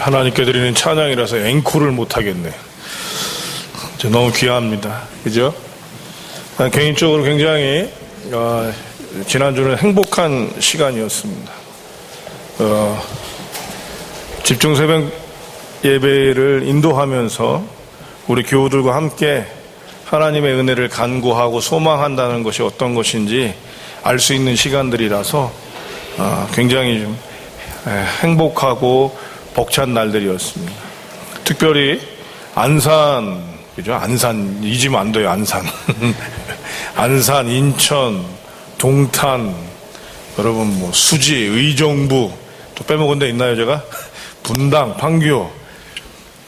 하나님께 드리는 찬양이라서 앵콜을 못하겠네. 너무 귀합니다. 그죠? 개인적으로 굉장히 지난주는 행복한 시간이었습니다. 집중 새벽 예배를 인도하면서 우리 교우들과 함께 하나님의 은혜를 간구하고 소망한다는 것이 어떤 것인지 알 수 있는 시간들이라서 굉장히 좀 행복하고 벅찬 날들이었습니다. 특별히 안산, 그죠? 안산 잊으면 안 돼요. 안산 안산, 인천, 동탄, 여러분 뭐 수지, 의정부, 또 빼먹은 데 있나요 제가? 분당, 판교,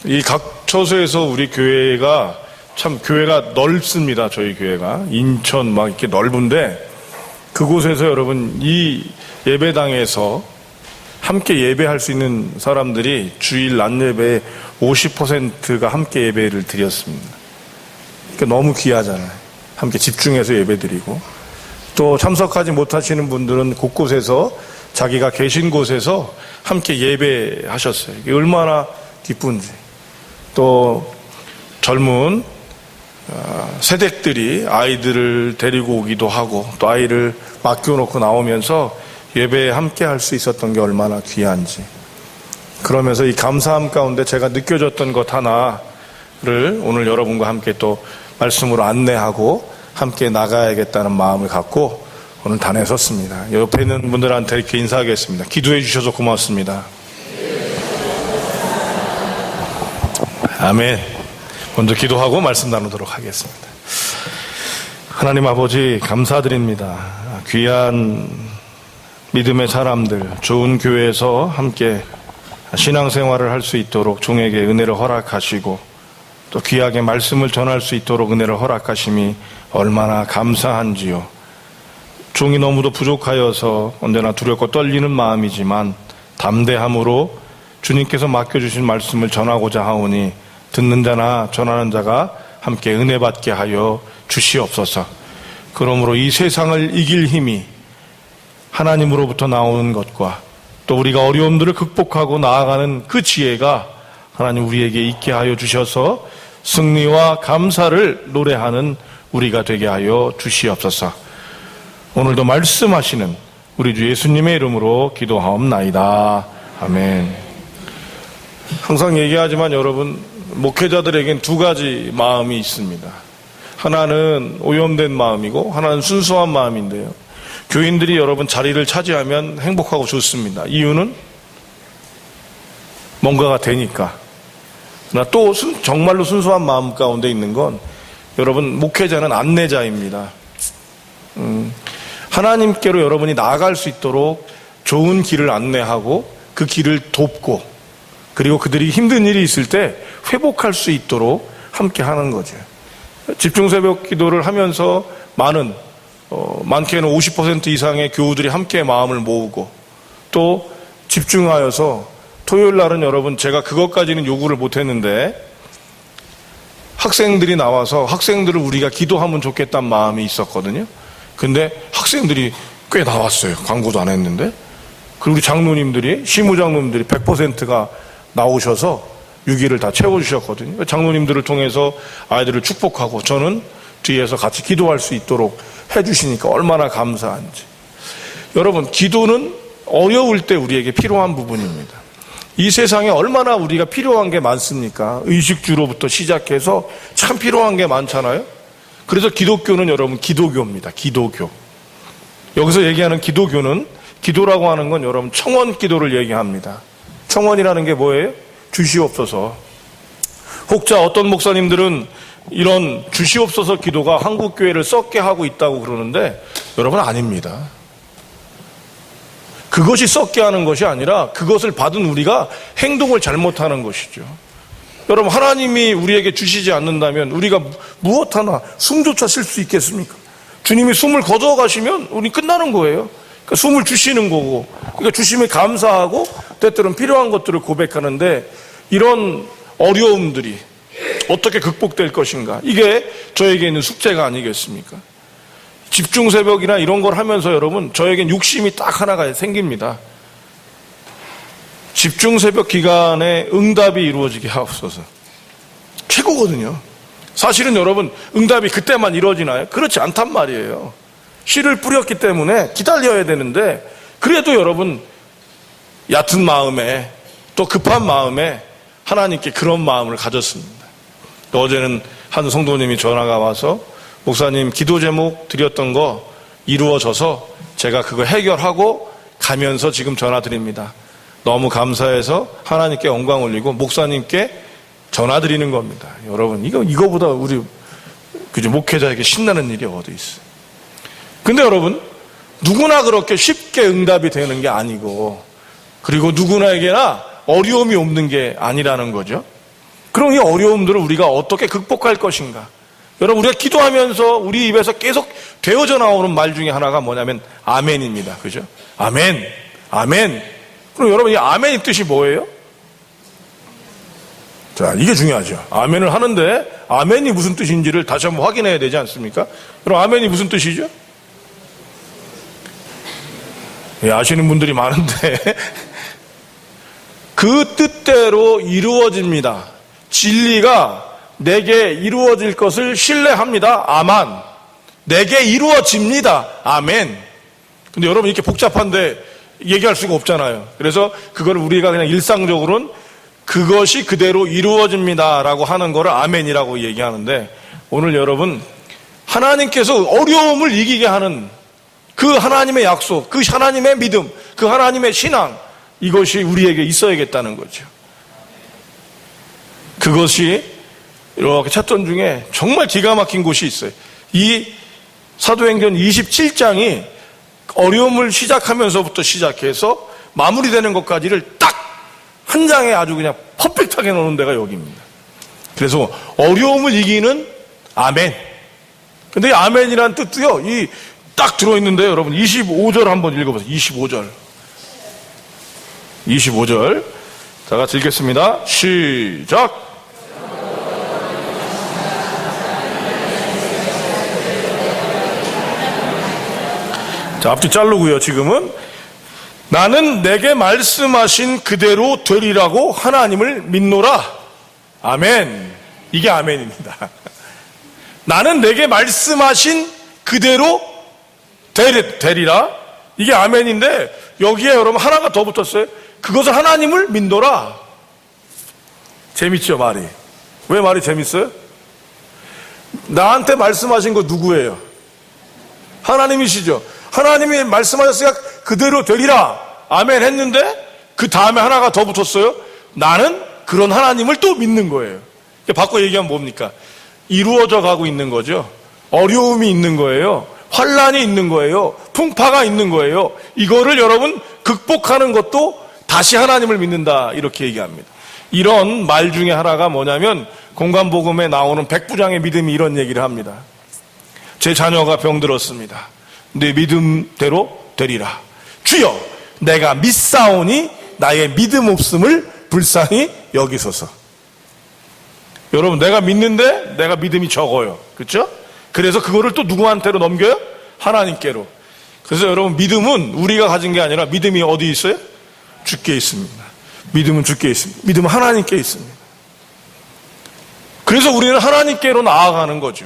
이 각 처소에서 우리 교회가 참 교회가 넓습니다. 저희 교회가 인천 막 이렇게 넓은데 그곳에서 여러분 이 예배당에서 함께 예배할 수 있는 사람들이 주일 낮 예배의 50%가 함께 예배를 드렸습니다. 그러니까 너무 귀하잖아요. 함께 집중해서 예배드리고 또 참석하지 못하시는 분들은 곳곳에서 자기가 계신 곳에서 함께 예배하셨어요. 이게 얼마나 기쁜지. 또 젊은 세댁들이 아이들을 데리고 오기도 하고 또 아이를 맡겨놓고 나오면서 예배에 함께 할 수 있었던 게 얼마나 귀한지. 그러면서 이 감사함 가운데 제가 느껴졌던 것 하나를 오늘 여러분과 함께 또 말씀으로 안내하고 함께 나가야겠다는 마음을 갖고 오늘 단에 섰습니다. 옆에 있는 분들한테 이렇게 인사하겠습니다. 기도해 주셔서 고맙습니다. 아멘. 먼저 기도하고 말씀 나누도록 하겠습니다. 하나님 아버지 감사드립니다. 귀한 믿음의 사람들, 좋은 교회에서 함께 신앙생활을 할 수 있도록 종에게 은혜를 허락하시고 또 귀하게 말씀을 전할 수 있도록 은혜를 허락하심이 얼마나 감사한지요. 종이 너무도 부족하여서 언제나 두렵고 떨리는 마음이지만 담대함으로 주님께서 맡겨주신 말씀을 전하고자 하오니 듣는 자나 전하는 자가 함께 은혜 받게 하여 주시옵소서. 그러므로 이 세상을 이길 힘이 하나님으로부터 나오는 것과 또 우리가 어려움들을 극복하고 나아가는 그 지혜가 하나님 우리에게 있게 하여 주셔서 승리와 감사를 노래하는 우리가 되게 하여 주시옵소서. 오늘도 말씀하시는 우리 주 예수님의 이름으로 기도하옵나이다. 아멘. 항상 얘기하지만 여러분, 목회자들에겐 두 가지 마음이 있습니다. 하나는 오염된 마음이고 하나는 순수한 마음인데요. 교인들이 여러분 자리를 차지하면 행복하고 좋습니다. 이유는 뭔가가 되니까. 그러나 또 정말로 순수한 마음 가운데 있는 건 여러분 목회자는 안내자입니다. 하나님께로 여러분이 나아갈 수 있도록 좋은 길을 안내하고 그 길을 돕고 그리고 그들이 힘든 일이 있을 때 회복할 수 있도록 함께 하는 거죠. 집중새벽 기도를 하면서 많게는 50% 이상의 교우들이 함께 마음을 모으고 또 집중하여서 토요일 날은 여러분 제가 그것까지는 요구를 못했는데 학생들이 나와서 학생들을 우리가 기도하면 좋겠다는 마음이 있었거든요. 근데 학생들이 꽤 나왔어요. 광고도 안 했는데. 그리고 우리 장로님들이 시무장로님들이 100%가 나오셔서 6일을 다 채워주셨거든요. 장로님들을 통해서 아이들을 축복하고 저는 뒤에서 같이 기도할 수 있도록 해주시니까 얼마나 감사한지. 여러분 기도는 어려울 때 우리에게 필요한 부분입니다. 이 세상에 얼마나 우리가 필요한 게 많습니까? 의식주로부터 시작해서 참 필요한 게 많잖아요. 그래서 기독교는 여러분 기도교입니다. 기도교. 여기서 얘기하는 기도교는 기도라고 하는 건 여러분 청원 기도를 얘기합니다. 청원이라는 게 뭐예요? 주시옵소서. 혹자 어떤 목사님들은 이런 주시옵소서 기도가 한국교회를 썩게 하고 있다고 그러는데 여러분 아닙니다. 그것이 썩게 하는 것이 아니라 그것을 받은 우리가 행동을 잘못하는 것이죠. 여러분 하나님이 우리에게 주시지 않는다면 우리가 무엇 하나 숨조차 쉴 수 있겠습니까? 주님이 숨을 거둬가시면 우리 끝나는 거예요. 그러니까 숨을 주시는 거고 그러니까 주심에 감사하고 때때로는 필요한 것들을 고백하는데 이런 어려움들이 어떻게 극복될 것인가? 이게 저에게 있는 숙제가 아니겠습니까? 집중새벽이나 이런 걸 하면서 여러분 저에겐 욕심이 딱 하나가 생깁니다. 집중 새벽 기간에 응답이 이루어지게 하옵소서. 최고거든요. 사실은 여러분, 응답이 그때만 이루어지나요? 그렇지 않단 말이에요. 씨를 뿌렸기 때문에 기다려야 되는데, 그래도 여러분, 얕은 마음에 또 급한 마음에 하나님께 그런 마음을 가졌습니다. 어제는 한 성도님이 전화가 와서 목사님 기도 제목 드렸던 거 이루어져서 제가 그거 해결하고 가면서 지금 전화 드립니다. 너무 감사해서 하나님께 영광 올리고 목사님께 전화 드리는 겁니다. 여러분, 이거보다 우리 그죠, 목회자에게 신나는 일이 어디 있어요. 근데 여러분, 누구나 그렇게 쉽게 응답이 되는 게 아니고, 그리고 누구나에게나 어려움이 없는 게 아니라는 거죠. 그럼 이 어려움들을 우리가 어떻게 극복할 것인가? 여러분, 우리가 기도하면서 우리 입에서 계속 되어져 나오는 말 중에 하나가 뭐냐면 아멘입니다. 그죠? 아멘, 아멘. 그럼 여러분, 이 아멘의 뜻이 뭐예요? 자, 이게 중요하죠. 아멘을 하는데 아멘이 무슨 뜻인지를 다시 한번 확인해야 되지 않습니까? 그럼 아멘이 무슨 뜻이죠? 예, 아시는 분들이 많은데 그 뜻대로 이루어집니다. 진리가 내게 이루어질 것을 신뢰합니다. 아만. 내게 이루어집니다. 아멘. 근데 여러분, 이렇게 복잡한데 얘기할 수가 없잖아요. 그래서 그걸 우리가 그냥 일상적으로는 그것이 그대로 이루어집니다 라고 하는 거를 아멘이라고 얘기하는데, 오늘 여러분, 하나님께서 어려움을 이기게 하는 그 하나님의 약속, 그 하나님의 믿음, 그 하나님의 신앙, 이것이 우리에게 있어야겠다는 거죠. 그것이 이렇게 찾던 중에 정말 기가 막힌 곳이 있어요. 이 사도행전 27장이 어려움을 시작하면서부터 시작해서 마무리되는 것까지를 딱 한 장에 아주 그냥 퍼펙트하게 놓은 데가 여기입니다. 그래서 어려움을 이기는 아멘. 근데 이 아멘이라는 뜻도요, 이 딱 들어있는데 여러분 25절 한번 읽어보세요. 25절. 다 같이 읽겠습니다. 시작. 자, 앞뒤 자르고요. 지금은 나는 내게 말씀하신 그대로 되리라고 하나님을 믿노라. 아멘. 이게 아멘입니다. 나는 내게 말씀하신 그대로 되리라. 이게 아멘인데 여기에 여러분 하나가 더 붙었어요. 그것을 하나님을 믿노라. 재밌죠, 말이? 왜 말이 재밌어요? 나한테 말씀하신 거 누구예요? 하나님이시죠. 하나님이 말씀하셨으니까 그대로 되리라. 아멘 했는데 그 다음에 하나가 더 붙었어요. 나는 그런 하나님을 또 믿는 거예요. 바꿔 얘기하면 뭡니까? 이루어져 가고 있는 거죠. 어려움이 있는 거예요. 환란이 있는 거예요. 풍파가 있는 거예요. 이거를 여러분 극복하는 것도 다시 하나님을 믿는다, 이렇게 얘기합니다. 이런 말 중에 하나가 뭐냐면 공간복음에 나오는 백부장의 믿음이 이런 얘기를 합니다. 제 자녀가 병들었습니다. 내 믿음대로 되리라. 주여, 내가 믿사오니 나의 믿음 없음을 불쌍히 여기소서. 여러분, 내가 믿는데 내가 믿음이 적어요. 그렇죠? 그래서 그거를 또 누구한테로 넘겨요? 하나님께로. 그래서 여러분, 믿음은 우리가 가진 게 아니라 믿음이 어디 있어요? 주께 있습니다. 믿음은 주께 있습니다. 믿음은 하나님께 있습니다. 그래서 우리는 하나님께로 나아가는 거죠.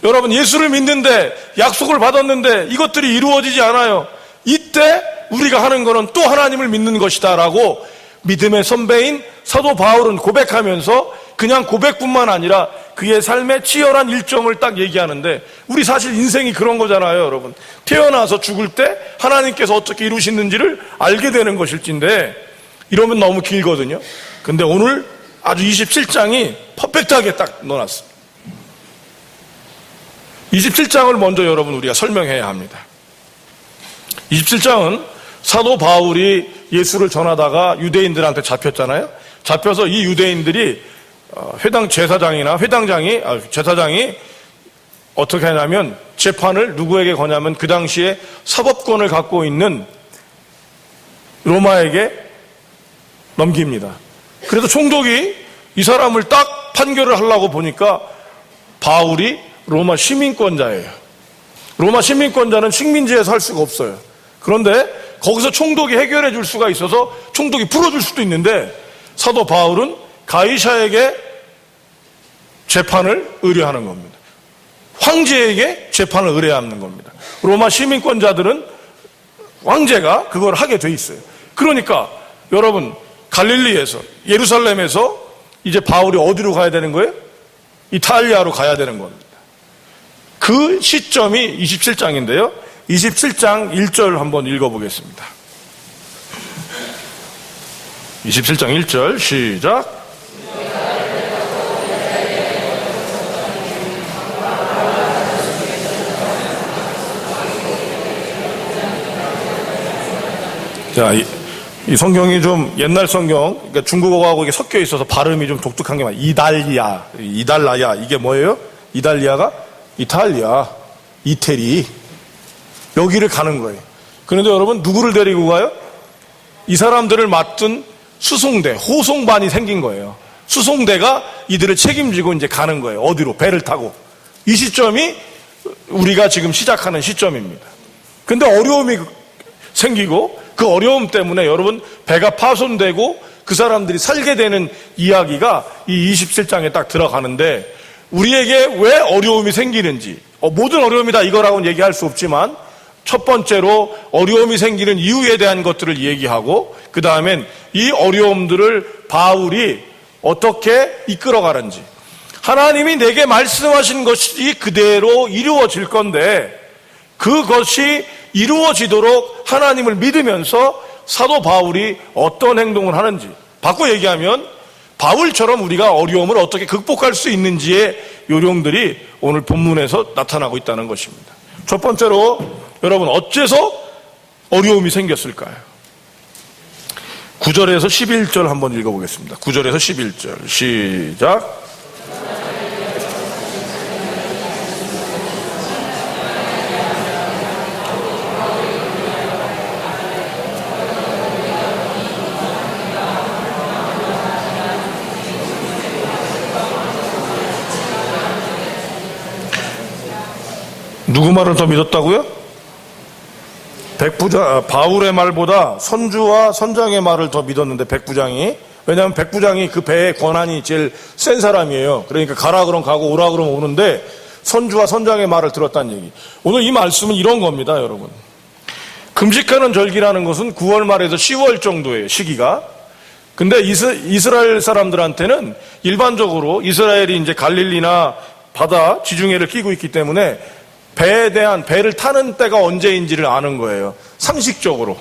여러분, 예수를 믿는데 약속을 받았는데 이것들이 이루어지지 않아요. 이때 우리가 하는 거는 또 하나님을 믿는 것이다 라고 믿음의 선배인 사도 바울은 고백하면서 그냥 고백뿐만 아니라 그의 삶의 치열한 일정을 딱 얘기하는데, 우리 사실 인생이 그런 거잖아요, 여러분. 태어나서 죽을 때 하나님께서 어떻게 이루시는지를 알게 되는 것일진데, 이러면 너무 길거든요. 근데 오늘 아주 27장이 퍼펙트하게 딱 넣어놨습니다. 27장을 먼저 여러분 우리가 설명해야 합니다. 27장은 사도 바울이 예수를 전하다가 유대인들한테 잡혔잖아요. 잡혀서 이 유대인들이 제사장이 어떻게 하냐면 재판을 누구에게 거냐면 그 당시에 사법권을 갖고 있는 로마에게 넘깁니다. 그래서 총독이 이 사람을 딱 판결을 하려고 보니까 바울이 로마 시민권자예요. 로마 시민권자는 식민지에서 할 수가 없어요. 그런데 거기서 총독이 해결해 줄 수가 있어서 총독이 풀어줄 수도 있는데 사도 바울은 가이사에게 재판을 의뢰하는 겁니다. 황제에게 재판을 의뢰하는 겁니다. 로마 시민권자들은 황제가 그걸 하게 돼 있어요. 그러니까 여러분 갈릴리에서 예루살렘에서 이제 바울이 어디로 가야 되는 거예요? 이탈리아로 가야 되는 겁니다. 그 시점이 27장인데요. 27장 1절 한번 읽어보겠습니다. 27장 1절 시작. 자, 이 성경이 좀 옛날 성경, 그러니까 중국어하고 이게 섞여 있어서 발음이 좀 독특한 게 많아요. 이달라야. 이게 뭐예요? 이달리아가? 이탈리아, 이태리. 여기를 가는 거예요. 그런데 여러분, 누구를 데리고 가요? 이 사람들을 맡은 수송대, 호송반이 생긴 거예요. 수송대가 이들을 책임지고 이제 가는 거예요. 어디로? 배를 타고. 이 시점이 우리가 지금 시작하는 시점입니다. 근데 어려움이 생기고 그 어려움 때문에 여러분 배가 파손되고 그 사람들이 살게 되는 이야기가 이 27장에 딱 들어가는데 우리에게 왜 어려움이 생기는지 모든 어려움이 다 이거라고는 얘기할 수 없지만 첫 번째로 어려움이 생기는 이유에 대한 것들을 얘기하고 그 다음엔 이 어려움들을 바울이 어떻게 이끌어가는지 하나님이 내게 말씀하신 것이 그대로 이루어질 건데 그것이 이루어지도록 하나님을 믿으면서 사도 바울이 어떤 행동을 하는지 바꿔 얘기하면 바울처럼 우리가 어려움을 어떻게 극복할 수 있는지의 요령들이 오늘 본문에서 나타나고 있다는 것입니다. 첫 번째로 여러분 어째서 어려움이 생겼을까요? 9절에서 11절 한번 읽어보겠습니다. 9절에서 11절 시작. 누구 말을 더 믿었다고요? 바울의 말보다 선주와 선장의 말을 더 믿었는데 백부장이. 왜냐하면 백부장이 그 배의 권한이 제일 센 사람이에요. 그러니까 가라 그러면 가고 오라 그러면 오는데 선주와 선장의 말을 들었다는 얘기. 오늘 이 말씀은 이런 겁니다, 여러분. 금식하는 절기라는 것은 9월 말에서 10월 정도예요, 시기가. 근데 이스라엘 사람들한테는 일반적으로 이스라엘이 이제 갈릴리나 바다 지중해를 끼고 있기 때문에 배를 타는 때가 언제인지를 아는 거예요. 상식적으로.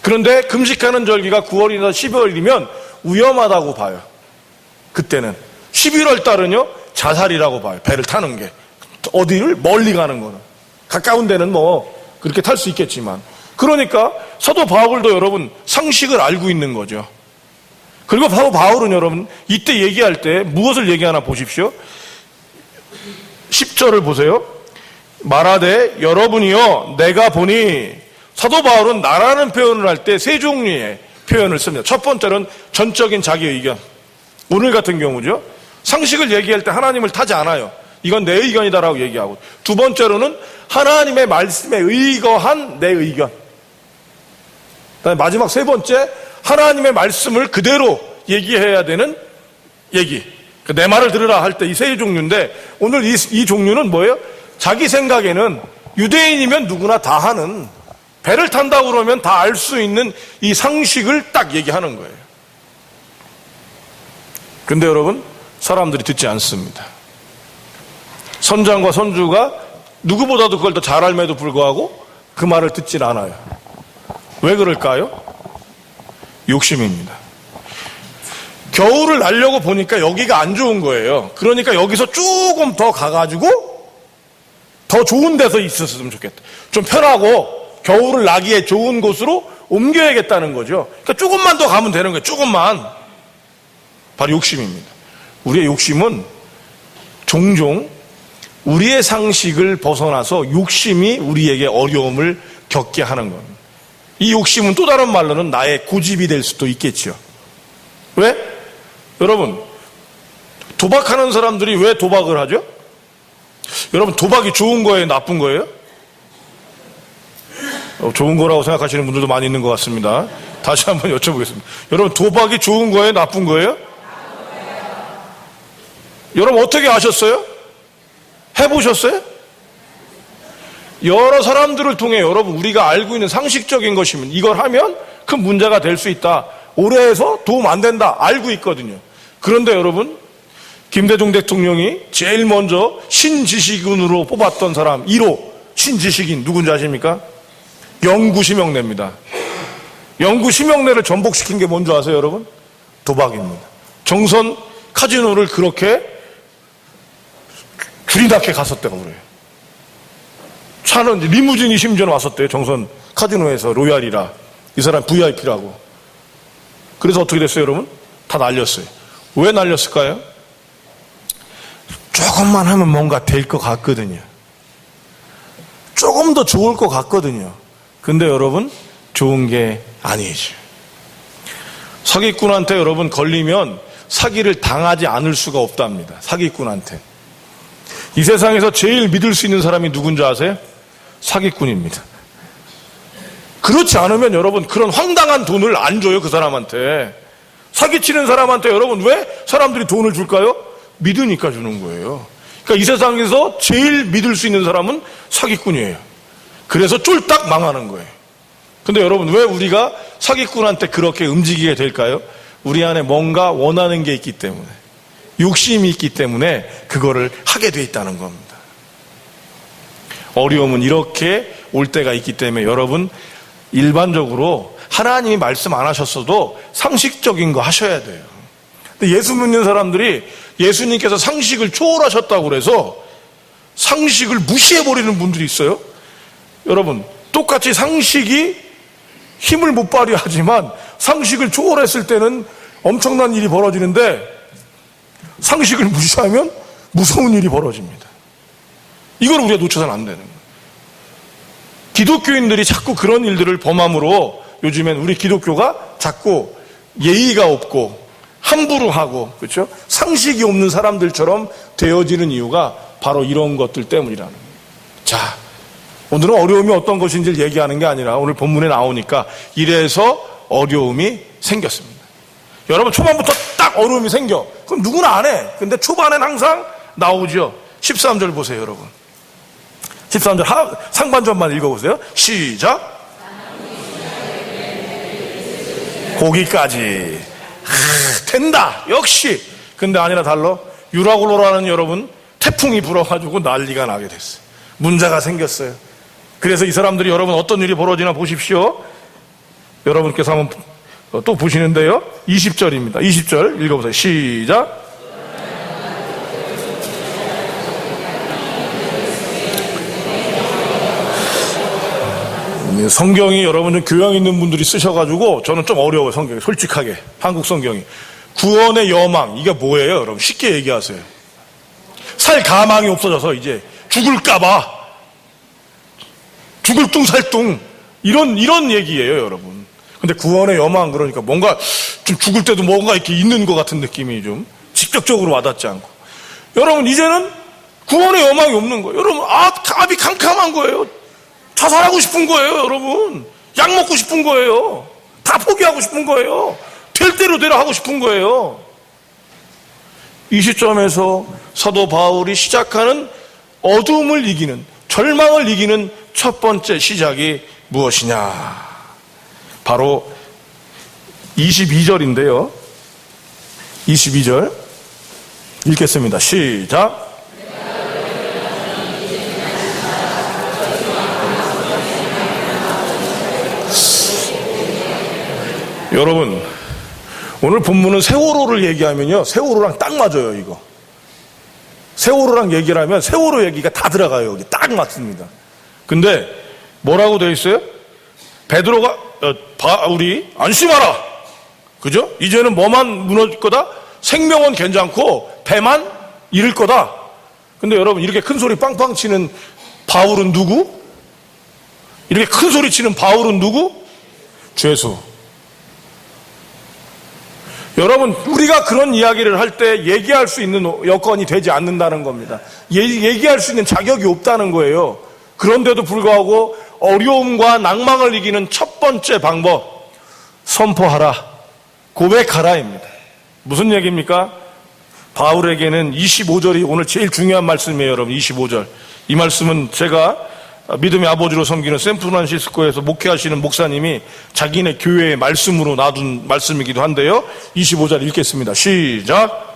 그런데 금식하는 절기가 9월이나 12월이면 위험하다고 봐요. 그때는. 11월 달은요, 자살이라고 봐요. 배를 타는 게. 어디를 멀리 가는 거는. 가까운 데는 뭐 그렇게 탈 수 있겠지만. 그러니까 사도 바울도 여러분 상식을 알고 있는 거죠. 그리고 바울은 여러분 이때 얘기할 때 무엇을 얘기하나 보십시오. 10절을 보세요. 말하되 여러분이요 내가 보니 사도 바울은 나라는 표현을 할 때 세 종류의 표현을 씁니다. 첫 번째는 전적인 자기 의견. 오늘 같은 경우죠. 상식을 얘기할 때 하나님을 타지 않아요. 이건 내 의견이다라고 얘기하고. 두 번째로는 하나님의 말씀에 의거한 내 의견. 그다음에 마지막 세 번째 하나님의 말씀을 그대로 얘기해야 되는 얘기. 내 말을 들으라 할 때 이 세 종류인데 오늘 이 종류는 뭐예요? 자기 생각에는 유대인이면 누구나 다 하는 배를 탄다고 그러면 다 알 수 있는 이 상식을 딱 얘기하는 거예요. 근데 여러분 사람들이 듣지 않습니다. 선장과 선주가 누구보다도 그걸 더 잘 알매도 불구하고 그 말을 듣질 않아요. 왜 그럴까요? 욕심입니다. 겨울을 나려고 보니까 여기가 안 좋은 거예요. 그러니까 여기서 조금 더 가가지고 더 좋은 데서 있었으면 좋겠다. 좀 편하고 겨울을 나기에 좋은 곳으로 옮겨야겠다는 거죠. 그러니까 조금만 더 가면 되는 거예요. 조금만. 바로 욕심입니다. 우리의 욕심은 종종 우리의 상식을 벗어나서 욕심이 우리에게 어려움을 겪게 하는 겁니다. 이 욕심은 또 다른 말로는 나의 고집이 될 수도 있겠죠. 왜? 여러분, 도박하는 사람들이 왜 도박을 하죠? 여러분 도박이 좋은 거예요? 나쁜 거예요? 좋은 거라고 생각하시는 분들도 많이 있는 것 같습니다. 다시 한번 여쭤보겠습니다. 여러분, 도박이 좋은 거예요? 나쁜 거예요? 여러분, 어떻게 아셨어요? 해보셨어요? 여러 사람들을 통해 여러분, 우리가 알고 있는 상식적인 것이면 이걸 하면 큰 문제가 될 수 있다. 오래 해서 도움 안 된다. 알고 있거든요. 그런데 여러분, 김대중 대통령이 제일 먼저 신지식인으로 뽑았던 사람 1호 신지식인 누군지 아십니까? 영구심영래입니다. 영구심영래를 전복시킨 게 뭔지 아세요, 여러분? 도박입니다. 정선 카지노를 그렇게 줄이 닿게 갔었다고 그래요. 차는 리무진이 심지어는 왔었대요. 정선 카지노에서 로얄이라. 이 사람 VIP라고. 그래서 어떻게 됐어요, 여러분? 다 날렸어요. 왜 날렸을까요? 조금만 하면 뭔가 될 것 같거든요. 조금 더 좋을 것 같거든요. 근데 여러분, 좋은 게 아니죠. 사기꾼한테 여러분 걸리면 사기를 당하지 않을 수가 없답니다. 사기꾼한테. 이 세상에서 제일 믿을 수 있는 사람이 누군지 아세요? 사기꾼입니다. 그렇지 않으면 여러분 그런 황당한 돈을 안 줘요, 그 사람한테. 사기치는 사람한테 여러분 왜 사람들이 돈을 줄까요? 믿으니까 주는 거예요. 그러니까 이 세상에서 제일 믿을 수 있는 사람은 사기꾼이에요. 그래서 쫄딱 망하는 거예요. 근데 여러분 왜 우리가 사기꾼한테 그렇게 움직이게 될까요? 우리 안에 뭔가 원하는 게 있기 때문에, 욕심이 있기 때문에 그거를 하게 돼 있다는 겁니다. 어려움은 이렇게 올 때가 있기 때문에 여러분 일반적으로 하나님이 말씀 안 하셨어도 상식적인 거 하셔야 돼요. 근데 예수 믿는 사람들이 예수님께서 상식을 초월하셨다고 그래서 상식을 무시해버리는 분들이 있어요. 여러분, 똑같이 상식이 힘을 못 발휘하지만 상식을 초월했을 때는 엄청난 일이 벌어지는데 상식을 무시하면 무서운 일이 벌어집니다. 이걸 우리가 놓쳐서는 안 되는 거예요. 기독교인들이 자꾸 그런 일들을 범함으로 요즘엔 우리 기독교가 자꾸 예의가 없고 함부로 하고, 그렇죠? 상식이 없는 사람들처럼 되어지는 이유가 바로 이런 것들 때문이라는 거예요. 자, 오늘은 어려움이 어떤 것인지를 얘기하는 게 아니라 오늘 본문에 나오니까 이래서 어려움이 생겼습니다. 여러분 초반부터 딱 어려움이 생겨. 그럼 누구나 안 해. 근데 초반엔 항상 나오죠. 13절 보세요, 여러분. 13절 상반절만 읽어보세요. 시작. 거기까지. 된다. 역시. 근데 아니라 달러. 유라굴로라는 여러분 태풍이 불어가지고 난리가 나게 됐어요. 문제가 생겼어요. 그래서 이 사람들이 여러분 어떤 일이 벌어지나 보십시오. 여러분께서 한번 또 보시는데요. 20절입니다. 20절 읽어보세요. 시작. 성경이 여러분 좀 교양 있는 분들이 쓰셔가지고 저는 좀 어려워요. 성경이 솔직하게 한국 성경이 구원의 여망 이게 뭐예요? 여러분 쉽게 얘기하세요. 살 가망이 없어져서 이제 죽을까봐 죽을 뚱살뚱 이런 얘기예요, 여러분. 근데 구원의 여망 그러니까 뭔가 좀 죽을 때도 뭔가 이렇게 있는 것 같은 느낌이 좀 직접적으로 와닿지 않고. 여러분 이제는 구원의 여망이 없는 거예요. 여러분 앞이 캄캄한 거예요. 자살하고 싶은 거예요, 여러분. 약 먹고 싶은 거예요. 다 포기하고 싶은 거예요. 될 대로 되라 하고 싶은 거예요. 이 시점에서 사도 바울이 시작하는 어두움을 이기는, 절망을 이기는 첫 번째 시작이 무엇이냐? 바로 22절인데요. 22절 읽겠습니다. 시작. 여러분, 오늘 본문은 세월호를 얘기하면요, 세월호랑 딱 맞아요, 이거. 세월호랑 얘기를 하면 세월호 얘기가 다 들어가요, 여기. 딱 맞습니다. 근데 뭐라고 되어 있어요? 베드로가 우리 안심하라. 그죠? 이제는 뭐만 무너질 거다? 생명은 괜찮고 배만 잃을 거다. 근데 여러분 이렇게 큰 소리 빵빵 치는 바울은 누구? 이렇게 큰 소리 치는 바울은 누구? 죄수. 여러분 우리가 그런 이야기를 할 때 얘기할 수 있는 여건이 되지 않는다는 겁니다. 얘기할 수 있는 자격이 없다는 거예요. 그런데도 불구하고 어려움과 낭망을 이기는 첫 번째 방법, 선포하라, 고백하라입니다. 무슨 얘기입니까? 바울에게는 25절이 오늘 제일 중요한 말씀이에요, 여러분. 25절. 이 말씀은 제가 믿음의 아버지로 섬기는 샌프란시스코에서 목회하시는 목사님이 자기네 교회의 말씀으로 놔둔 말씀이기도 한데요. 25절 읽겠습니다. 시작.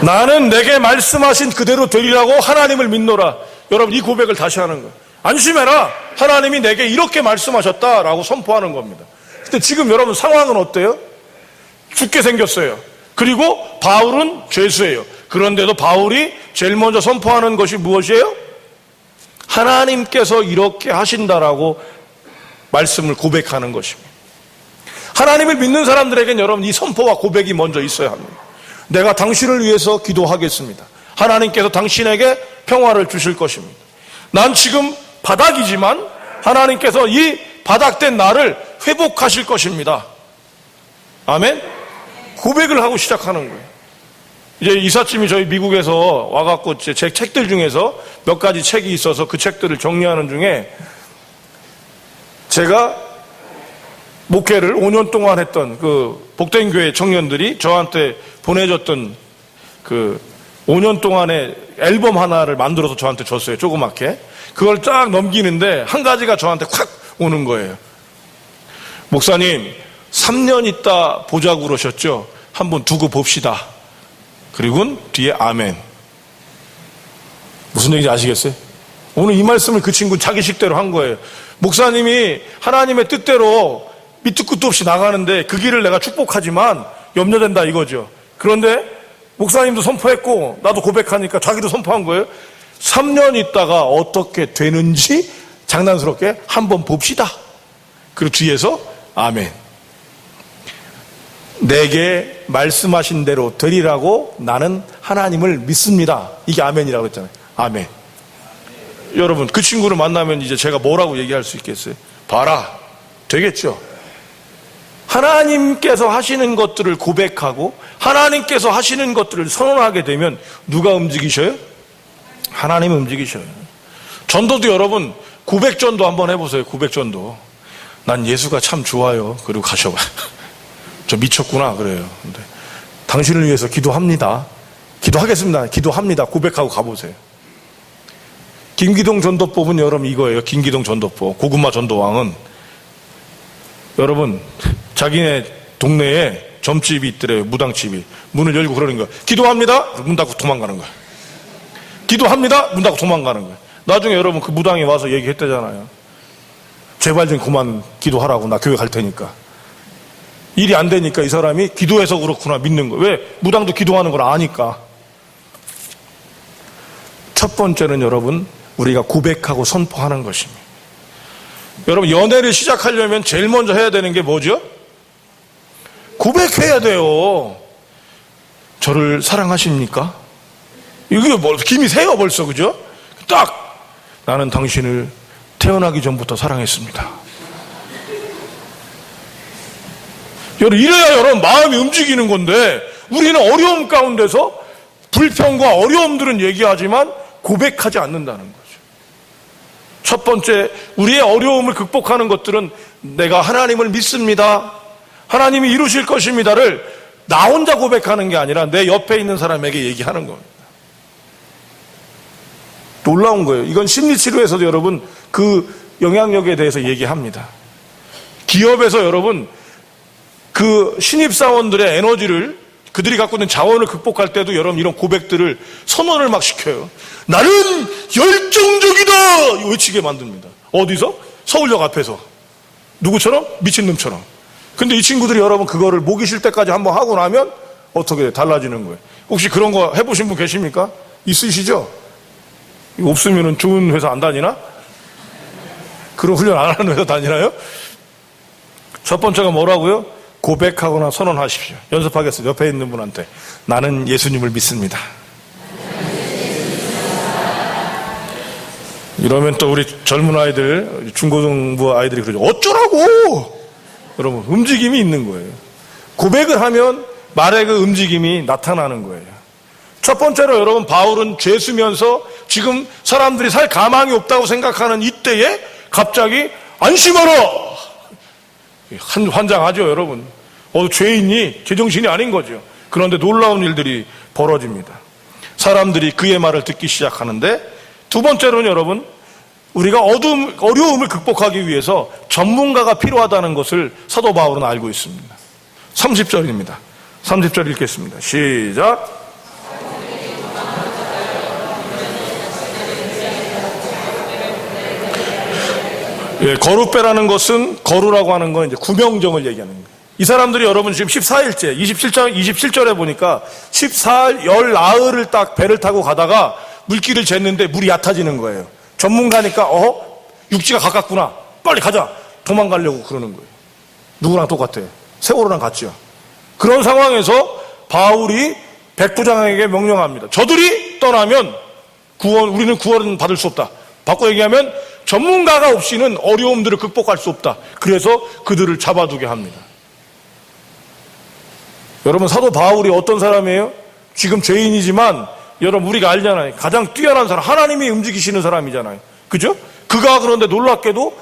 나는 내게 말씀하신 그대로 되리라고 하나님을 믿노라. 여러분, 이 고백을 다시 하는 거예요. 안심해라. 하나님이 내게 이렇게 말씀하셨다라고 선포하는 겁니다. 근데 지금 여러분 상황은 어때요? 죽게 생겼어요. 그리고 바울은 죄수예요. 그런데도 바울이 제일 먼저 선포하는 것이 무엇이에요? 하나님께서 이렇게 하신다라고 말씀을 고백하는 것입니다. 하나님을 믿는 사람들에겐 여러분 이 선포와 고백이 먼저 있어야 합니다. 내가 당신을 위해서 기도하겠습니다. 하나님께서 당신에게 평화를 주실 것입니다. 난 지금 바닥이지만 하나님께서 이 바닥된 나를 회복하실 것입니다. 아멘? 고백을 하고 시작하는 거예요. 이제 이삿짐이 저희 미국에서 와갖고 제 책들 중에서 몇 가지 책이 있어서 그 책들을 정리하는 중에 제가 목회를 5년 동안 했던 그 복된 교회 청년들이 저한테 보내줬던 그 5년 동안의 앨범 하나를 만들어서 저한테 줬어요. 조그맣게. 그걸 쫙 넘기는데 한 가지가 저한테 콱 오는 거예요. 목사님, 3년 있다 보자고 그러셨죠? 한번 두고 봅시다. 그리고는 뒤에 아멘. 무슨 얘기인지 아시겠어요? 오늘 이 말씀을 그 친구는 자기 식대로 한 거예요. 목사님이 하나님의 뜻대로 밑도 끝도 없이 나가는데 그 길을 내가 축복하지만 염려된다 이거죠. 그런데 목사님도 선포했고 나도 고백하니까 자기도 선포한 거예요. 3년 있다가 어떻게 되는지 장난스럽게 한번 봅시다. 그리고 뒤에서 아멘. 내게 말씀하신 대로 되리라고 나는 하나님을 믿습니다. 이게 아멘이라고 했잖아요. 아멘. 여러분, 그 친구를 만나면 이제 제가 뭐라고 얘기할 수 있겠어요? 봐라. 되겠죠? 하나님께서 하시는 것들을 고백하고 하나님께서 하시는 것들을 선언하게 되면 누가 움직이셔요? 하나님이 움직이셔요. 전도도 여러분 고백전도 한번 해보세요. 고백전도. 난 예수가 참 좋아요. 그리고 가셔봐. 저 미쳤구나 그래요. 근데 당신을 위해서 기도합니다. 기도하겠습니다. 기도합니다. 고백하고 가보세요. 김기동 전도법은 여러분 이거예요. 김기동 전도법. 고구마 전도왕은 여러분 자기네 동네에 점집이 있더래요. 무당집이. 문을 열고 그러는 거야. 기도합니다. 문 닫고 도망가는 거야. 기도합니다. 문 닫고 도망가는 거야. 나중에 여러분 그 무당이 와서 얘기했대잖아요. 제발 좀 그만 기도하라고. 나 교회 갈 테니까. 일이 안 되니까 이 사람이 기도해서 그렇구나 믿는 거예요. 왜? 무당도 기도하는 걸 아니까. 첫 번째는 여러분 우리가 고백하고 선포하는 것입니다. 여러분 연애를 시작하려면 제일 먼저 해야 되는 게 뭐죠? 고백해야 돼요. 저를 사랑하십니까? 이게 뭐 김이 새요 벌써. 그죠? 딱 나는 당신을 태어나기 전부터 사랑했습니다. 여러분 이래야 여러분 마음이 움직이는 건데 우리는 어려움 가운데서 불평과 어려움들은 얘기하지만 고백하지 않는다는 거죠. 첫 번째 우리의 어려움을 극복하는 것들은 내가 하나님을 믿습니다. 하나님이 이루실 것입니다를 나 혼자 고백하는 게 아니라 내 옆에 있는 사람에게 얘기하는 겁니다. 놀라운 거예요. 이건 심리치료에서도 여러분 그 영향력에 대해서 얘기합니다. 기업에서 여러분 그 신입사원들의 에너지를 그들이 갖고 있는 자원을 극복할 때도 여러분 이런 고백들을 선언을 막 시켜요. 나는 열정적이다! 외치게 만듭니다. 어디서? 서울역 앞에서. 누구처럼? 미친놈처럼. 근데 이 친구들이 여러분 그거를 목이 쉴 때까지 한번 하고 나면 어떻게 달라지는 거예요? 혹시 그런 거 해보신 분 계십니까? 있으시죠? 없으면 좋은 회사 안 다니나? 그런 훈련 안 하는 회사 다니나요? 첫 번째가 뭐라고요? 고백하거나 선언하십시오. 연습하겠어요. 옆에 있는 분한테. 나는 예수님을 믿습니다. 이러면 또 우리 젊은 아이들, 중고등부 아이들이 그러죠. 어쩌라고! 여러분, 움직임이 있는 거예요. 고백을 하면 말의 그 움직임이 나타나는 거예요. 첫 번째로 여러분, 바울은 죄수면서 지금 사람들이 살 가망이 없다고 생각하는 이때에 갑자기 안심하라! 환장하죠, 여러분. 죄인이 제정신이 아닌 거죠. 그런데 놀라운 일들이 벌어집니다. 사람들이 그의 말을 듣기 시작하는데, 두 번째로는 여러분, 우리가 어려움을 극복하기 위해서 전문가가 필요하다는 것을 사도 바울은 알고 있습니다. 30절입니다. 30절 읽겠습니다. 시작. 거룻배라는 것은, 거루라고 하는 건 이제 구명정을 얘기하는 거예요. 이 사람들이 여러분 지금 14일째, 27절에 보니까 14일 열 나흘을 딱 배를 타고 가다가 물길을 쟀는데 물이 얕아지는 거예요. 전문가니까 육지가 가깝구나, 빨리 가자, 도망가려고 그러는 거예요. 누구랑 똑같아요? 세월호랑 같죠. 그런 상황에서 바울이 백부장에게 명령합니다. 저들이 떠나면 우리는 구원은 받을 수 없다. 바꿔 얘기하면 전문가가 없이는 어려움들을 극복할 수 없다. 그래서 그들을 잡아두게 합니다. 여러분, 사도 바울이 어떤 사람이에요? 지금 죄인이지만 여러분, 우리가 알잖아요. 가장 뛰어난 사람, 하나님이 움직이시는 사람이잖아요. 그죠? 그가 그런데 놀랍게도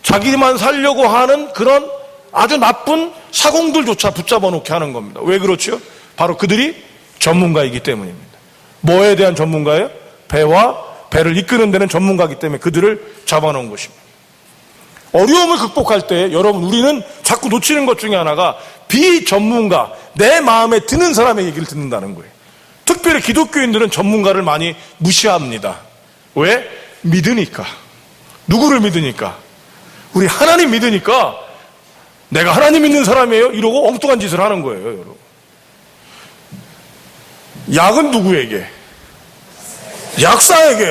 자기만 살려고 하는 그런 아주 나쁜 사공들조차 붙잡아 놓게 하는 겁니다. 왜 그렇죠? 바로 그들이 전문가이기 때문입니다. 뭐에 대한 전문가예요? 배를 이끄는 데는 전문가이기 때문에 그들을 잡아놓은 것입니다. 어려움을 극복할 때 여러분, 우리는 자꾸 놓치는 것 중에 하나가 비전문가, 내 마음에 드는 사람의 얘기를 듣는다는 거예요. 특별히 기독교인들은 전문가를 많이 무시합니다. 왜? 믿으니까. 누구를 믿으니까? 우리 하나님 믿으니까 내가 하나님 믿는 사람이에요? 이러고 엉뚱한 짓을 하는 거예요, 여러분. 약은 누구에게? 약사에게,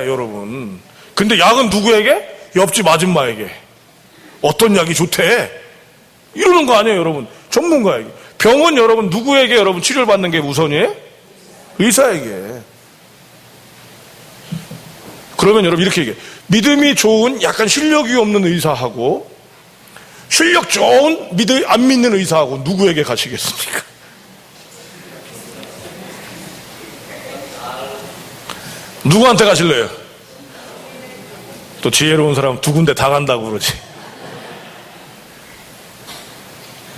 여러분. 근데 약은 누구에게? 옆집 아줌마에게. 어떤 약이 좋대? 이러는 거 아니에요, 여러분. 전문가에게. 병원 여러분 누구에게 여러분 치료를 받는 게 우선이에요? 의사에게. 그러면 여러분 이렇게 얘기해요. 믿음이 좋은 약간 실력이 없는 의사하고 실력 좋은 안 믿는 의사하고 누구에게 가시겠습니까? 누구한테 가실래요? 또 지혜로운 사람은 두 군데 다 간다고 그러지.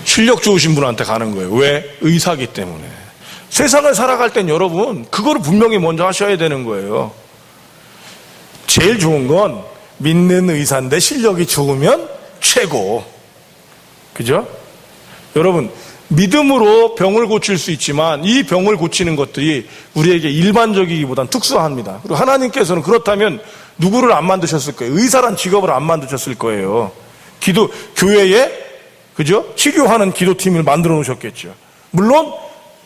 실력 좋으신 분한테 가는 거예요. 왜? 의사기 때문에. 세상을 살아갈 땐 여러분 그거를 분명히 먼저 하셔야 되는 거예요. 제일 좋은 건 믿는 의사인데 실력이 좋으면 최고. 그죠? 여러분, 믿음으로 병을 고칠 수 있지만 이 병을 고치는 것들이 우리에게 일반적이기보단 특수합니다. 그리고 하나님께서는 그렇다면 누구를 안 만드셨을 거예요? 의사란 직업을 안 만드셨을 거예요. 교회에 그죠? 치료하는 기도팀을 만들어 놓으셨겠죠. 물론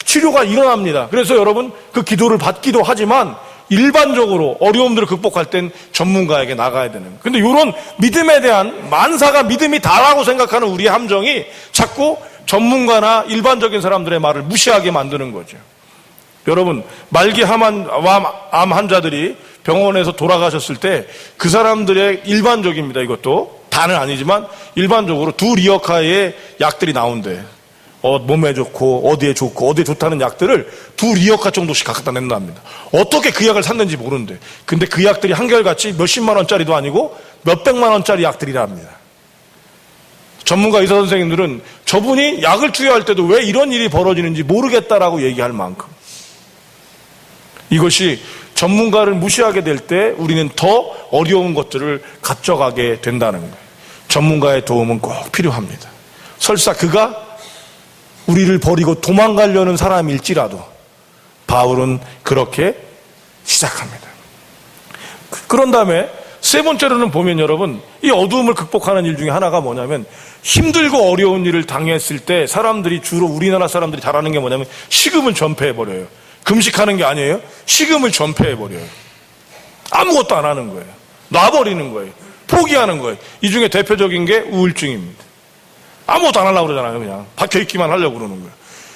치료가 일어납니다. 그래서 여러분 그 기도를 받기도 하지만 일반적으로 어려움들을 극복할 땐 전문가에게 나가야 되는 거예요. 근데 이런 믿음에 대한 만사가 믿음이 다라고 생각하는 우리의 함정이 자꾸 전문가나 일반적인 사람들의 말을 무시하게 만드는 거죠. 여러분, 말기 암 환자들이 병원에서 돌아가셨을 때 그 사람들의 일반적입니다. 이것도 다는 아니지만 일반적으로 두 리어카의 약들이 나온대. 몸에 좋고 어디에 좋다는 약들을 두 리어카 정도씩 갖다 낸답니다. 어떻게 그 약을 샀는지 모르는데, 근데 그 약들이 한결같이 몇십만 원짜리도 아니고 몇백만 원짜리 약들이라 합니다. 전문가 의사 선생님들은 저분이 약을 투여할 때도 왜 이런 일이 벌어지는지 모르겠다라고 얘기할 만큼, 이것이 전문가를 무시하게 될 때 우리는 더 어려운 것들을 갖져가게 된다는 거예요. 전문가의 도움은 꼭 필요합니다. 설사 그가 우리를 버리고 도망가려는 사람일지라도 바울은 그렇게 시작합니다. 그런 다음에 세 번째로는 보면 여러분, 이 어두움을 극복하는 일 중에 하나가 뭐냐면, 힘들고 어려운 일을 당했을 때 사람들이, 주로 우리나라 사람들이 잘하는 게 뭐냐면 식음을 전폐해버려요. 금식하는 게 아니에요. 식음을 전폐해버려요. 아무것도 안 하는 거예요. 놔버리는 거예요. 포기하는 거예요. 이 중에 대표적인 게 우울증입니다. 아무것도 안 하려고 그러잖아요. 그냥 박혀있기만 하려고 그러는 거예요.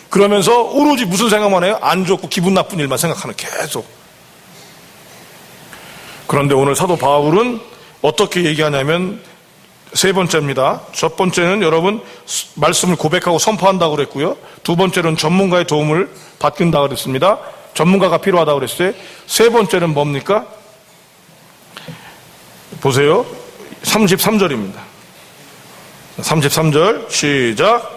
그러면서 오로지 무슨 생각만 해요? 안 좋고 기분 나쁜 일만 생각하는, 계속. 그런데 오늘 사도 바울은 어떻게 얘기하냐면 세 번째입니다. 첫 번째는 여러분 말씀을 고백하고 선포한다고 그랬고요. 두 번째는 전문가의 도움을 받는다고 그랬습니다. 전문가가 필요하다고 그랬어요. 세 번째는 뭡니까? 보세요. 33절입니다. 33절 시작.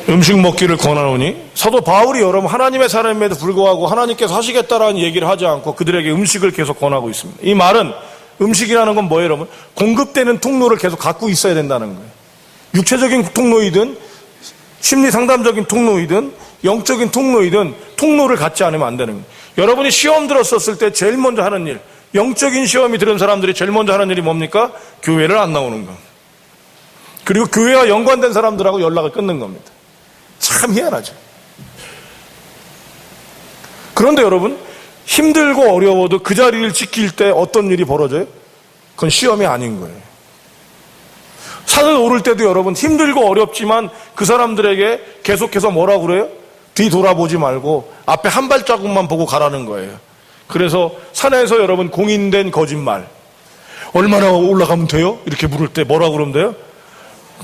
음식 먹기를 권하노니, 사도 바울이 여러분 하나님의 사람임에도 불구하고 하나님께서 하시겠다라는 얘기를 하지 않고 그들에게 음식을 계속 권하고 있습니다. 이 말은 음식이라는 건 뭐예요, 여러분? 공급되는 통로를 계속 갖고 있어야 된다는 거예요. 육체적인 통로이든 심리 상담적인 통로이든 영적인 통로이든 통로를 갖지 않으면 안 되는 거예요. 여러분이 시험 들었었을 때 제일 먼저 하는 일, 영적인 시험이 들은 사람들이 제일 먼저 하는 일이 뭡니까? 교회를 안 나오는 거. 그리고 교회와 연관된 사람들하고 연락을 끊는 겁니다. 참 희한하죠. 그런데 여러분, 힘들고 어려워도 그 자리를 지킬 때 어떤 일이 벌어져요? 그건 시험이 아닌 거예요. 산을 오를 때도 여러분 힘들고 어렵지만 그 사람들에게 계속해서 뭐라고 그래요? 뒤 돌아보지 말고 앞에 한 발자국만 보고 가라는 거예요. 그래서 산에서 여러분 공인된 거짓말, 얼마나 올라가면 돼요? 이렇게 물을 때 뭐라고 그러면 돼요?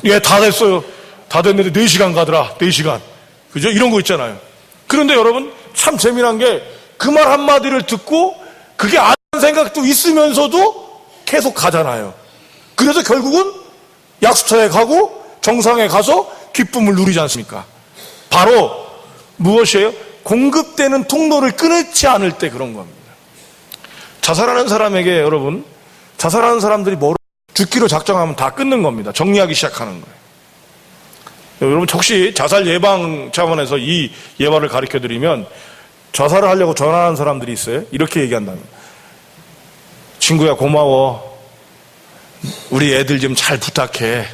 예, 다 됐어요. 다 됐는데 4시간 가더라. 4시간. 그죠? 이런 거 있잖아요. 그런데 여러분 참 재미난 게 그 말 한마디를 듣고 그게 아는 생각도 있으면서도 계속 가잖아요. 그래서 결국은 약수터에 가고 정상에 가서 기쁨을 누리지 않습니까? 바로 무엇이에요? 공급되는 통로를 끊지 않을 때 그런 겁니다. 자살하는 사람에게 여러분, 자살하는 사람들이 죽기로 작정하면 다 끊는 겁니다. 정리하기 시작하는 거예요. 여러분 혹시 자살 예방 차원에서 이 예화를 가르쳐 드리면, 자살을 하려고 전화하는 사람들이 있어요. 이렇게 얘기한답니다. 친구야 고마워. 우리 애들 좀 잘 부탁해.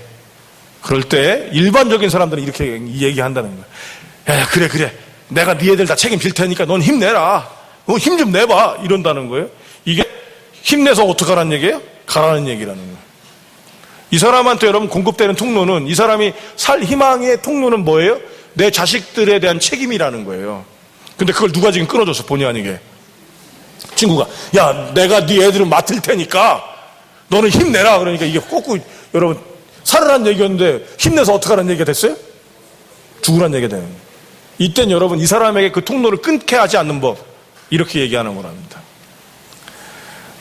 그럴 때 일반적인 사람들은 이렇게 얘기한다는 거예요. 야, 그래. 내가 네 애들 다 책임질 테니까 넌 힘내라. 너 힘 좀 내봐. 이런다는 거예요. 이게 힘내서 어떡하라는 얘기예요? 가라는 얘기라는 거예요. 이 사람한테 여러분 공급되는 통로는, 이 사람이 살 희망의 통로는 뭐예요? 내 자식들에 대한 책임이라는 거예요. 근데 그걸 누가 지금 끊어줬어, 본의 아니게. 친구가, 야, 내가 네 애들을 맡을 테니까 너는 힘내라. 그러니까 이게 꼭 여러분 살으란 얘기였는데 힘내서 어떡하라는 얘기가 됐어요? 죽으란 얘기가 되는 거예요. 이땐 여러분 이 사람에게 그 통로를 끊게 하지 않는 법, 이렇게 얘기하는 거랍니다.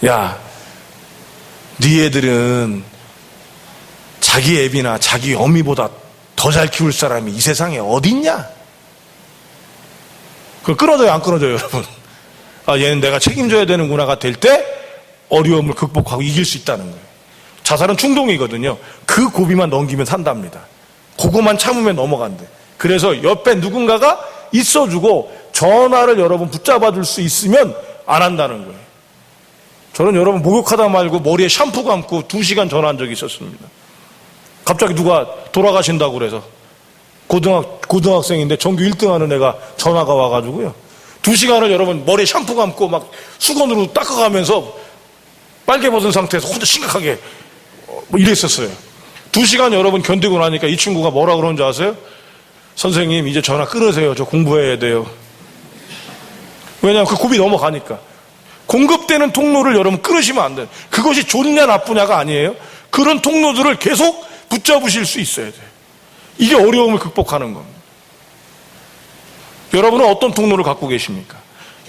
야, 네 애들은 자기 애비나 자기 어미보다 더 잘 키울 사람이 이 세상에 어딨냐? 그걸 끊어져요, 안 끊어져요, 여러분? 아, 얘는 내가 책임져야 되는구나가 될 때 어려움을 극복하고 이길 수 있다는 거예요. 자살은 충동이거든요. 그 고비만 넘기면 산답니다. 그거만 참으면 넘어간대. 그래서 옆에 누군가가 있어주고 전화를 여러분 붙잡아 줄 수 있으면 안 한다는 거예요. 저는 여러분 목욕하다 말고 머리에 샴푸 감고 2시간 전화한 적이 있었습니다. 갑자기 누가 돌아가신다고 그래서 고등학생인데 전교 1등 하는 애가 전화가 와가지고요. 2시간을 여러분 머리에 샴푸 감고 막 수건으로 닦아가면서 빨개 벗은 상태에서 혼자 심각하게 뭐 이랬었어요. 2시간 여러분 견디고 나니까 이 친구가 뭐라 그러는지 아세요? 선생님 이제 전화 끊으세요. 저 공부해야 돼요. 왜냐하면 그 고비 넘어가니까. 공급되는 통로를 여러분 끊으시면 안 돼요. 그것이 좋냐 나쁘냐가 아니에요. 그런 통로들을 계속 붙잡으실 수 있어야 돼요. 이게 어려움을 극복하는 겁니다. 여러분은 어떤 통로를 갖고 계십니까?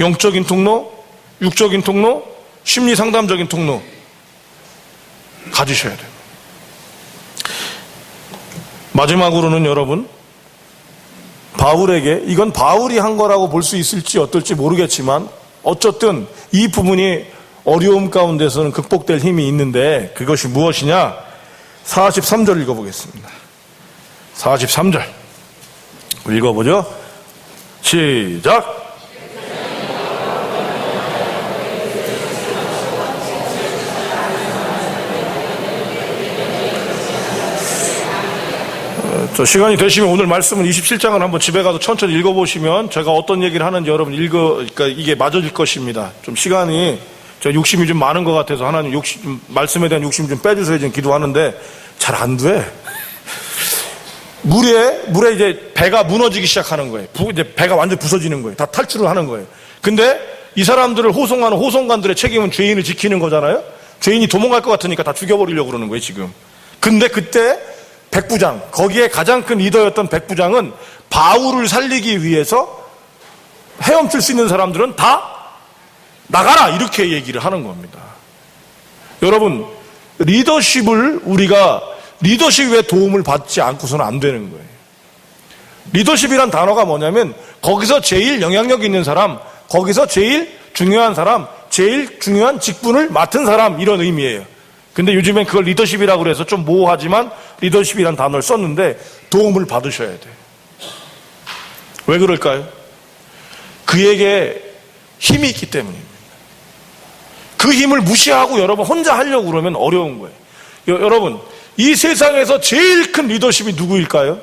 영적인 통로, 육적인 통로, 심리 상담적인 통로 가지셔야 돼요. 마지막으로는 여러분, 바울에게, 이건 바울이 한 거라고 볼 수 있을지 어떨지 모르겠지만 어쨌든 이 부분이 어려움 가운데서는 극복될 힘이 있는데, 그것이 무엇이냐? 43절 읽어보겠습니다. 43절 읽어보죠. 시작. 시간이 되시면 오늘 말씀은 27장을 한번 집에 가서 천천히 읽어보시면 제가 어떤 얘기를 하는지 여러분 그러니까 이게 맞아질 것입니다. 좀 시간이, 저 욕심이 좀 많은 것 같아서 하나님 말씀에 대한 욕심 좀 빼주세요 지금 기도하는데 잘 안 돼. 물에 이제 배가 무너지기 시작하는 거예요. 이제 배가 완전 부서지는 거예요. 다 탈출을 하는 거예요. 근데 이 사람들을 호송하는 호송관들의 책임은 죄인을 지키는 거잖아요. 죄인이 도망갈 것 같으니까 다 죽여버리려고 그러는 거예요, 지금. 근데 그때 백부장, 거기에 가장 큰 리더였던 백부장은 바울을 살리기 위해서 헤엄칠 수 있는 사람들은 다 나가라! 이렇게 얘기를 하는 겁니다. 여러분, 우리가 리더십의 도움을 받지 않고서는 안 되는 거예요. 리더십이란 단어가 뭐냐면 거기서 제일 영향력 있는 사람, 거기서 제일 중요한 사람, 제일 중요한 직분을 맡은 사람, 이런 의미예요. 근데 요즘엔 그걸 리더십이라고 그래서 좀 모호하지만 리더십이란 단어를 썼는데 도움을 받으셔야 돼요. 왜 그럴까요? 그에게 힘이 있기 때문입니다. 그 힘을 무시하고 여러분 혼자 하려고 그러면 어려운 거예요. 여러분, 이 세상에서 제일 큰 리더십이 누구일까요?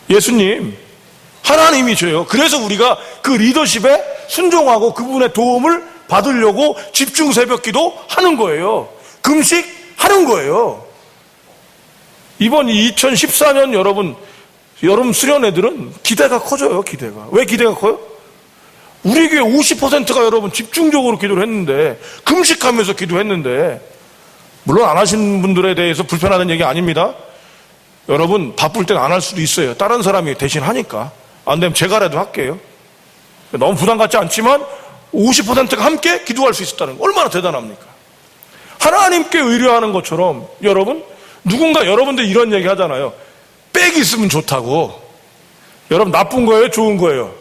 예수님, 하나님이셔요. 그래서 우리가 그 리더십에 순종하고 그분의 도움을 받으려고 집중 새벽기도 하는 거예요. 금식 하는 거예요. 이번 2014년 여러분 수련회들은 기대가 커져요. 기대가. 왜 기대가 커요? 우리 교회 50%가 여러분 집중적으로 기도를 했는데, 금식하면서 기도했는데, 물론 안 하신 분들에 대해서 불편하다는 얘기 아닙니다. 여러분 바쁠 땐 안 할 수도 있어요. 다른 사람이 대신 하니까. 안 되면 제가라도 할게요. 너무 부담 갖지 않지만 50%가 함께 기도할 수 있었다는 거 얼마나 대단합니까? 하나님께 의뢰하는 것처럼 여러분, 누군가 여러분들 이런 얘기 하잖아요. 백이 있으면 좋다고. 여러분, 나쁜 거예요? 좋은 거예요?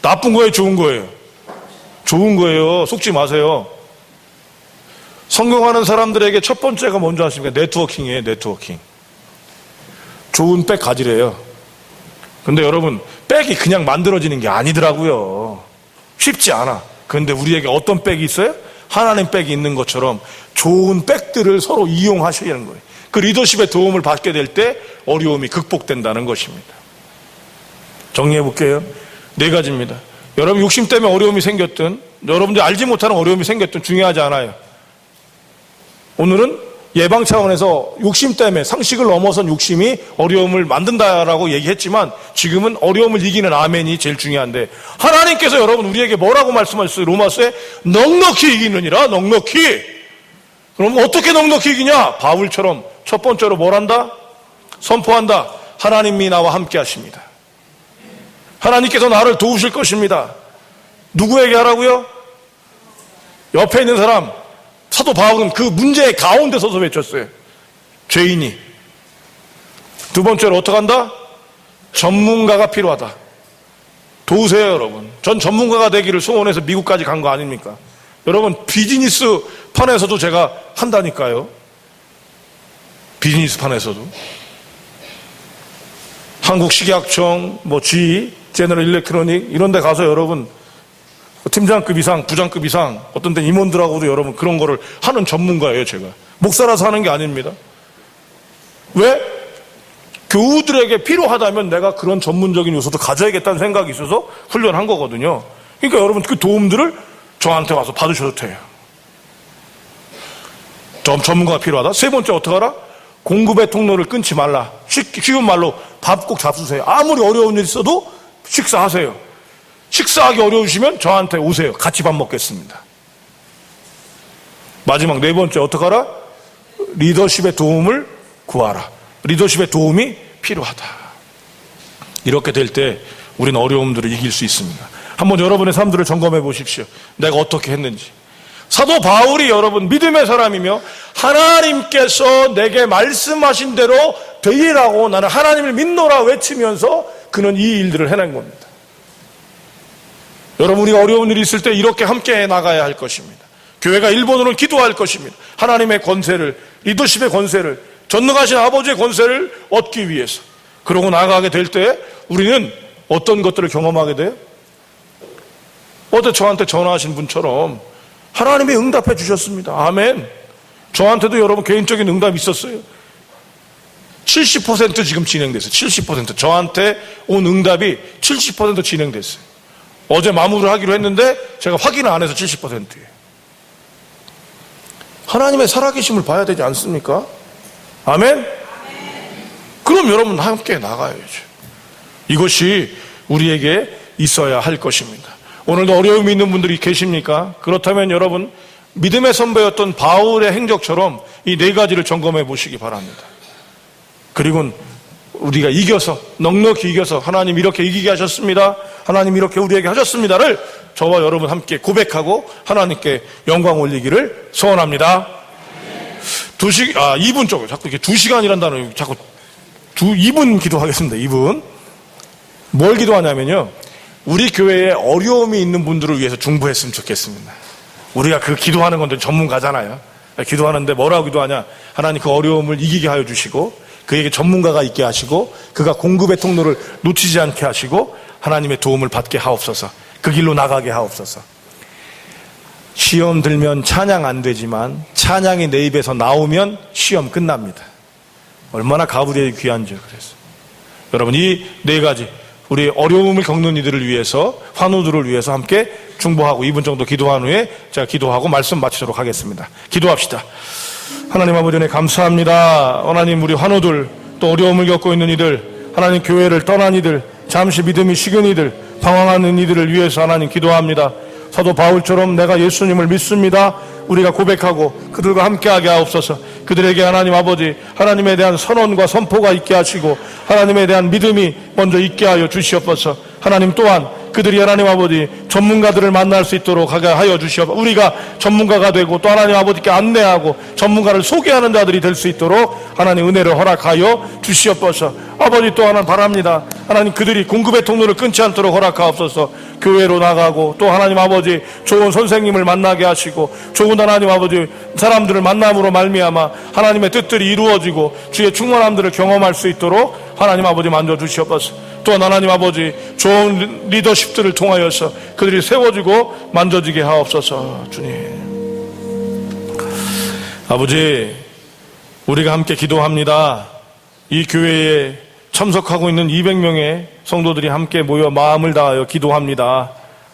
나쁜 거예요? 좋은 거예요? 좋은 거예요. 속지 마세요. 성공하는 사람들에게 첫 번째가 뭔지 아십니까? 네트워킹이에요. 네트워킹. 좋은 백 가지래요. 근데 여러분, 백이 그냥 만들어지는 게 아니더라고요. 쉽지 않아. 그런데 우리에게 어떤 백이 있어요? 하나님 백이 있는 것처럼 좋은 백들을 서로 이용하시는 거예요. 그 리더십의 도움을 받게 될 때 어려움이 극복된다는 것입니다. 정리해 볼게요. 4가지입니다. 여러분 욕심 때문에 어려움이 생겼든, 여러분들이 알지 못하는 어려움이 생겼든 중요하지 않아요. 오늘은 예방 차원에서 욕심 때문에, 상식을 넘어선 욕심이 어려움을 만든다라고 얘기했지만, 지금은 어려움을 이기는 아멘이 제일 중요한데, 하나님께서 여러분 우리에게 뭐라고 말씀하셨어요? 로마서에 넉넉히 이기느니라. 넉넉히. 그럼 어떻게 넉넉히 이기냐? 바울처럼 첫 번째로 뭘 한다? 선포한다. 하나님이 나와 함께 하십니다. 하나님께서 나를 도우실 것입니다. 누구에게 하라고요? 옆에 있는 사람. 사도 바울은 그 문제의 가운데 서서 외쳤어요. 죄인이. 두 번째로 어떻게 한다? 전문가가 필요하다. 도우세요, 여러분. 전 전문가가 되기를 소원해서 미국까지 간 거 아닙니까? 여러분, 비즈니스 판에서도 제가 한다니까요. 비즈니스 판에서도. 한국식약청, GE, 제너럴 일렉트로닉 이런 데 가서 여러분 팀장급 이상, 부장급 이상, 어떤 때 임원들하고도 여러분 그런 거를 하는 전문가예요, 제가. 목사라서 하는 게 아닙니다. 왜? 교우들에게 필요하다면 내가 그런 전문적인 요소도 가져야겠다는 생각이 있어서 훈련한 거거든요. 그러니까 여러분 그 도움들을 저한테 와서 받으셔도 돼요. 전문가가 필요하다. 세 번째 어떻게 하라? 공급의 통로를 끊지 말라. 쉬운 말로 밥 꼭 잡수세요. 아무리 어려운 일 있어도 식사하세요. 식사하기 어려우시면 저한테 오세요. 같이 밥 먹겠습니다. 마지막 4번째 어떻게 하라? 리더십의 도움을 구하라. 리더십의 도움이 필요하다. 이렇게 될 때 우리는 어려움들을 이길 수 있습니다. 한번 여러분의 삶들을 점검해 보십시오. 내가 어떻게 했는지. 사도 바울이 여러분 믿음의 사람이며 하나님께서 내게 말씀하신 대로 되리라고 나는 하나님을 믿노라 외치면서 그는 이 일들을 해낸 겁니다. 여러분, 우리가 어려운 일이 있을 때 이렇게 함께 나가야 할 것입니다. 교회가 일본어로 기도할 것입니다. 하나님의 권세를, 리더십의 권세를, 전능하신 아버지의 권세를 얻기 위해서. 그러고 나가게 될 때 우리는 어떤 것들을 경험하게 돼요? 어제 저한테 전화하신 분처럼 하나님이 응답해 주셨습니다. 아멘. 저한테도 여러분 개인적인 응답이 있었어요. 70% 지금 진행됐어요. 70%. 저한테 온 응답이 70% 진행됐어요. 어제 마무리를 하기로 했는데 제가 확인을 안 해서 70%예요. 하나님의 살아계심을 봐야 되지 않습니까? 아멘? 그럼 여러분 함께 나가야죠. 이것이 우리에게 있어야 할 것입니다. 오늘도 어려움이 있는 분들이 계십니까? 그렇다면 여러분 믿음의 선배였던 바울의 행적처럼 이 네 가지를 점검해 보시기 바랍니다. 그리고 우리가 이겨서, 넉넉히 이겨서 하나님 이렇게 이기게 하셨습니다, 하나님 이렇게 우리에게 하셨습니다를 저와 여러분 함께 고백하고 하나님께 영광 올리기를 소원합니다. 2분 쪽으로 자꾸 이렇게 2시간이란 단어 자꾸 2분 기도하겠습니다. 2분. 뭘 기도하냐면요, 우리 교회에 어려움이 있는 분들을 위해서 중보했으면 좋겠습니다. 우리가 그 기도하는 건데 전문가잖아요. 기도하는데 뭐라고 기도하냐, 하나님 그 어려움을 이기게 하여 주시고 그에게 전문가가 있게 하시고 그가 공급의 통로를 놓치지 않게 하시고 하나님의 도움을 받게 하옵소서. 그 길로 나가게 하옵소서. 시험 들면 찬양 안 되지만 찬양이 내 입에서 나오면 시험 끝납니다. 얼마나 가부리의 귀한지요. 그래서 여러분, 이 네 가지 우리 어려움을 겪는 이들을 위해서, 환우들을 위해서 함께 중보하고 2분 정도 기도한 후에 제가 기도하고 말씀 마치도록 하겠습니다. 기도합시다. 하나님 아버지, 은혜 감사합니다. 하나님, 우리 환우들, 또 어려움을 겪고 있는 이들, 하나님 교회를 떠난 이들, 잠시 믿음이 식은 이들, 방황하는 이들을 위해서 하나님 기도합니다. 사도 바울처럼 내가 예수님을 믿습니다, 우리가 고백하고 그들과 함께하게 하옵소서. 그들에게 하나님 아버지, 하나님에 대한 선언과 선포가 있게 하시고 하나님에 대한 믿음이 먼저 있게 하여 주시옵소서. 하나님 또한 그들이 하나님 아버지 전문가들을 만날 수 있도록 하게 하여 주시옵소서. 우리가 전문가가 되고 또 하나님 아버지께 안내하고 전문가를 소개하는 자들이 될 수 있도록 하나님 은혜를 허락하여 주시옵소서. 아버지, 또 하나 바랍니다. 하나님, 그들이 공급의 통로를 끊지 않도록 허락하옵소서. 교회로 나가고 또 하나님 아버지 좋은 선생님을 만나게 하시고 좋은 하나님 아버지 사람들을 만남으로 말미암아 하나님의 뜻들이 이루어지고 주의 충만함들을 경험할 수 있도록 하나님 아버지 만져 주시옵소서. 또한 하나님 아버지 좋은 리더십들을 통하여서 그들이 세워지고 만져지게 하옵소서. 주님 아버지, 우리가 함께 기도합니다. 이 교회에 참석하고 있는 200명의 성도들이 함께 모여 마음을 다하여 기도합니다.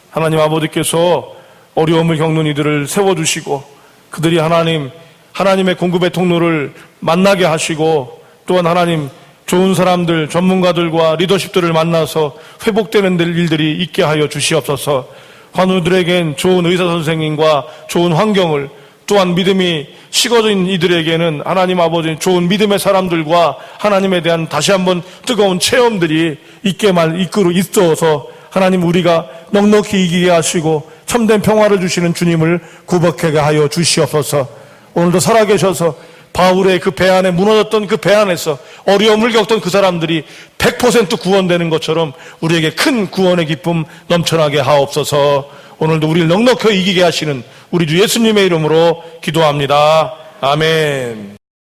하나님 아버지께서 어려움을 겪는 이들을 세워주시고 그들이 하나님의 공급의 통로를 만나게 하시고 또한 하나님 좋은 사람들, 전문가들과 리더십들을 만나서 회복되는 일들이 있게 하여 주시옵소서. 환우들에겐 좋은 의사 선생님과 좋은 환경을, 또한 믿음이 식어진 이들에게는 하나님 아버지 좋은 믿음의 사람들과 하나님에 대한 다시 한번 뜨거운 체험들이 이끌어 있어서 하나님 우리가 넉넉히 이기게 하시고 참된 평화를 주시는 주님을 구박하게 하여 주시옵소서. 오늘도 살아계셔서 바울의 그 배 안에 무너졌던 그 배 안에서 어려움을 겪던 그 사람들이 100% 구원되는 것처럼 우리에게 큰 구원의 기쁨 넘쳐나게 하옵소서. 오늘도 우리를 넉넉히 이기게 하시는 우리 주 예수님의 이름으로 기도합니다. 아멘.